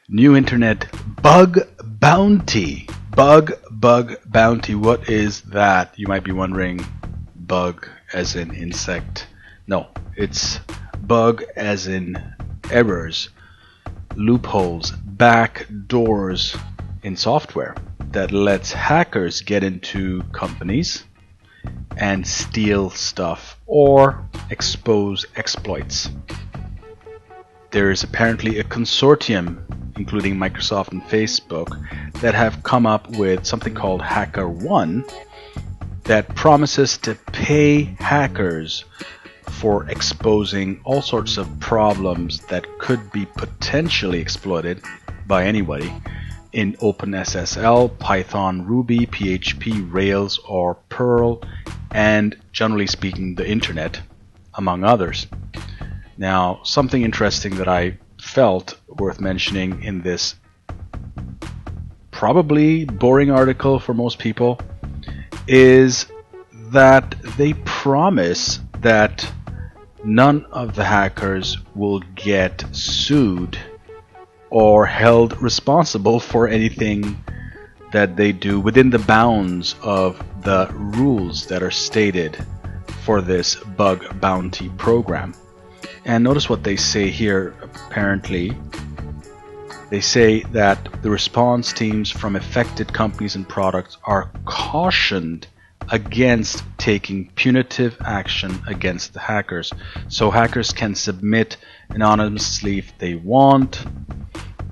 New internet bug bounty. Bug bounty. What is that? You might be wondering. Bug as in insect. No, it's bug as in errors, loopholes, back doors in software that lets hackers get into companies and steal stuff or expose exploits. There is apparently a consortium, including Microsoft and Facebook, that have come up with something called HackerOne that promises to pay hackers for exposing all sorts of problems that could be potentially exploited by anybody in OpenSSL, Python, Ruby, PHP, Rails, or Perl, and generally speaking, the internet, among others. Now, something interesting that I felt worth mentioning in this probably boring article for most people is that they promise that none of the hackers will get sued or held responsible for anything that they do within the bounds of the rules that are stated for this bug bounty program. And notice what they say here. Apparently, they say that the response teams from affected companies and products are cautioned against taking punitive action against the hackers. So hackers can submit anonymously if they want,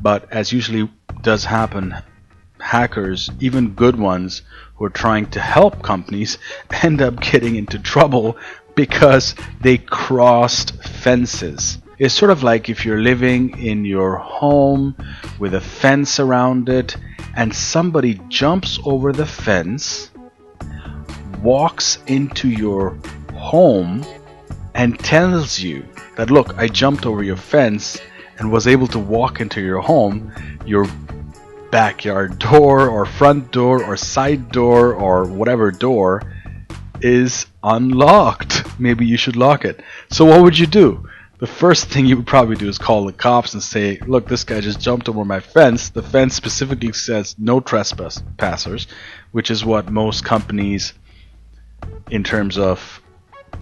but as usually does happen, hackers, even good ones who are trying to help companies, end up getting into trouble because they crossed fences. It's sort of like if you're living in your home with a fence around it and somebody jumps over the fence, walks into your home and tells you that, look, I jumped over your fence and was able to walk into your home. Your backyard door or front door or side door or whatever door is unlocked. Maybe you should lock it. So what would you do? The first thing you would probably do is call the cops and say, look, this guy just jumped over my fence. The fence specifically says no trespassers, which is what most companies in terms of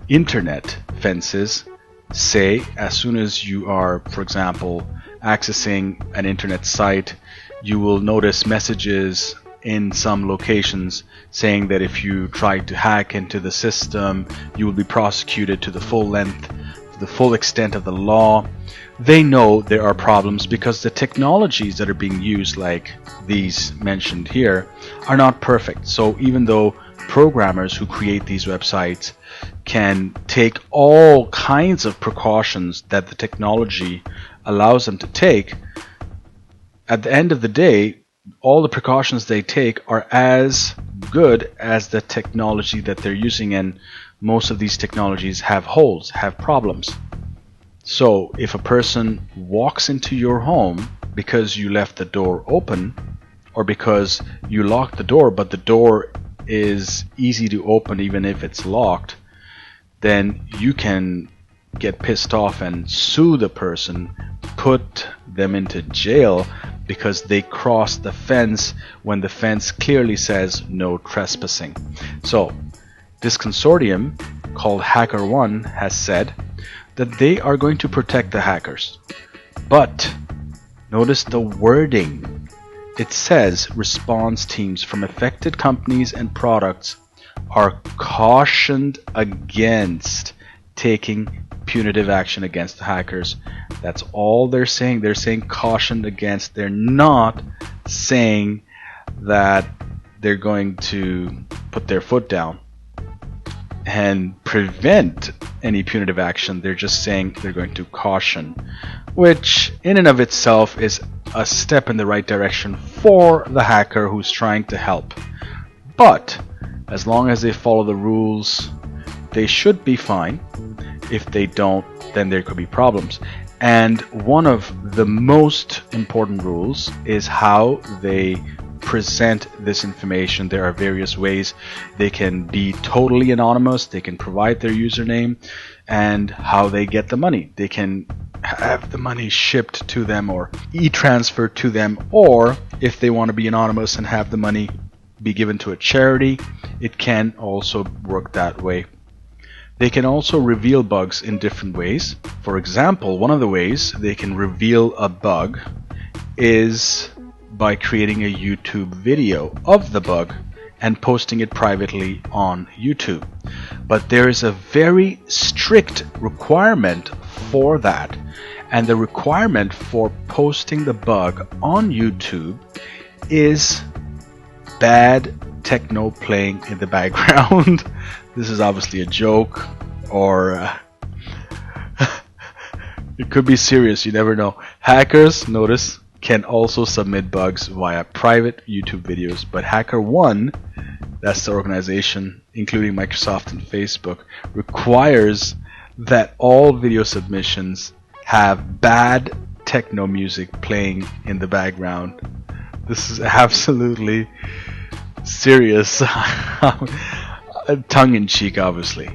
internet fences say. As soon as you are, for example, accessing an internet site, you will notice messages in some locations saying that if you try to hack into the system, you will be prosecuted to the full extent of the law. They know there are problems because the technologies that are being used, like these mentioned here, are not perfect. So even though programmers who create these websites can take all kinds of precautions that the technology allows them to take, at the end of the day, all the precautions they take are as good as the technology that they're using, and most of these technologies have holes, have problems. So if a person walks into your home because you left the door open, or because you locked the door but the door is easy to open even if it's locked, then you can get pissed off and sue the person, put them into jail because they crossed the fence when the fence clearly says no trespassing. So this consortium called HackerOne has said that they are going to protect the hackers. But notice the wording. It says response teams from affected companies and products are cautioned against taking punitive action against the hackers. That's all they're saying. They're saying cautioned against. They're not saying that they're going to put their foot down and prevent any punitive action. They're just saying they're going to caution, which in and of itself is a step in the right direction for the hacker who's trying to help. But as long as they follow the rules, they should be fine. If they don't, then there could be problems. And one of the most important rules is how they present this information. There are various ways they can be totally anonymous, they can provide their username, and how they get the money. They can have the money shipped to them or e-transferred to them, or if they want to be anonymous and have the money be given to a charity, it can also work that way. They can also reveal bugs in different ways. For example, one of the ways they can reveal a bug is by creating a YouTube video of the bug and posting it privately on YouTube. But there is a very strict requirement for that, and the requirement for posting the bug on YouTube is bad techno playing in the background. This is obviously a joke, or it could be serious, you never know. Hackers, notice, can also submit bugs via private YouTube videos, but HackerOne, that's the organization, including Microsoft and Facebook, requires that all video submissions have bad techno music playing in the background. This is absolutely serious. Tongue-in-cheek, obviously.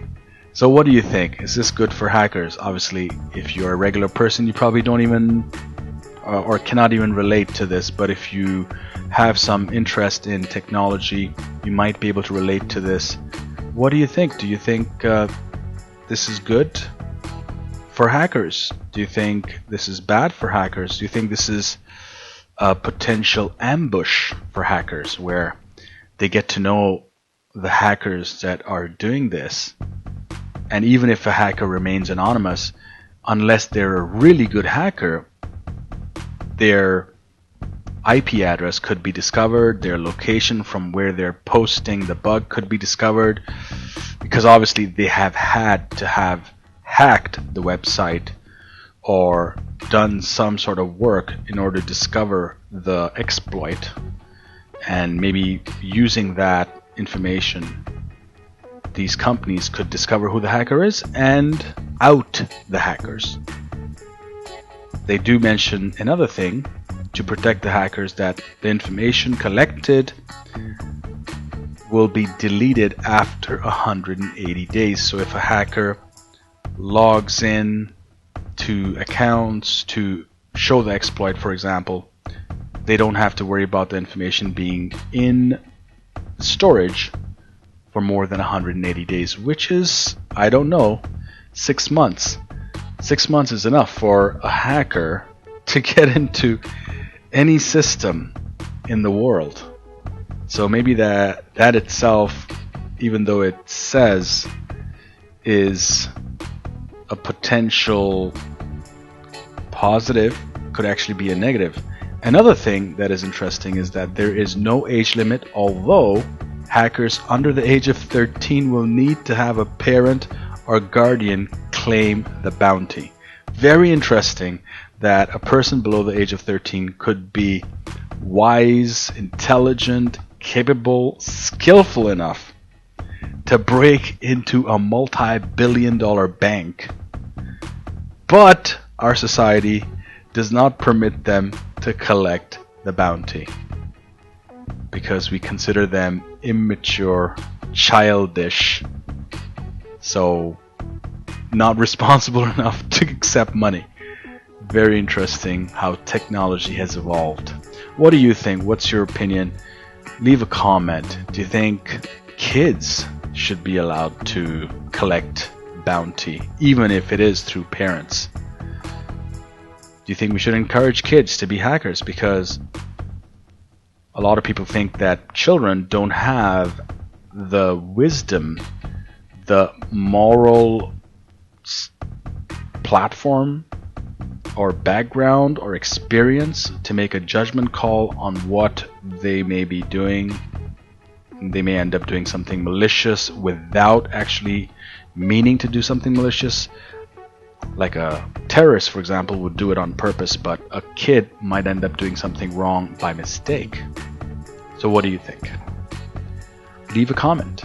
So what do you think? Is this good for hackers? Obviously, if you're a regular person, you probably don't even or cannot even relate to this, but if you have some interest in technology, you might be able to relate to this. What do you think? Do you think this is good for hackers? Do you think this is bad for hackers? Do you think this is a potential ambush for hackers where they get to know the hackers that are doing this? And even if a hacker remains anonymous, unless they're a really good hacker, their IP address could be discovered, their location from where they're posting the bug could be discovered, because obviously they have had to have hacked the website or done some sort of work in order to discover the exploit, and maybe using that information these companies could discover who the hacker is and out the hackers. They do mention another thing to protect the hackers, that the information collected will be deleted after 180 days. So if a hacker logs in to accounts to show the exploit, for example, they don't have to worry about the information being in storage for more than 180 days, which is, I don't know, 6 months. 6 months is enough for a hacker to get into any system in the world. So maybe that itself, even though it says is a potential positive, could actually be a negative. Another thing that is interesting is that there is no age limit, although hackers under the age of 13 will need to have a parent or guardian claim the bounty. Very interesting that a person below the age of 13 could be wise, intelligent, capable, skillful enough to break into a multi-billion-dollar bank, but our society does not permit them to collect the bounty because we consider them immature, childish, so not responsible enough to accept money. Very interesting how technology has evolved. What do you think? What's your opinion? Leave a comment. Do you think kids should be allowed to collect bounty, even if it is through parents? Do you think we should encourage kids to be hackers? Because a lot of people think that children don't have the wisdom, the moral platform or background or experience to make a judgment call on what they may be doing. They may end up doing something malicious without actually meaning to do something malicious. Like a terrorist, for example, would do it on purpose, but a kid might end up doing something wrong by mistake. So what do you think? Leave a comment.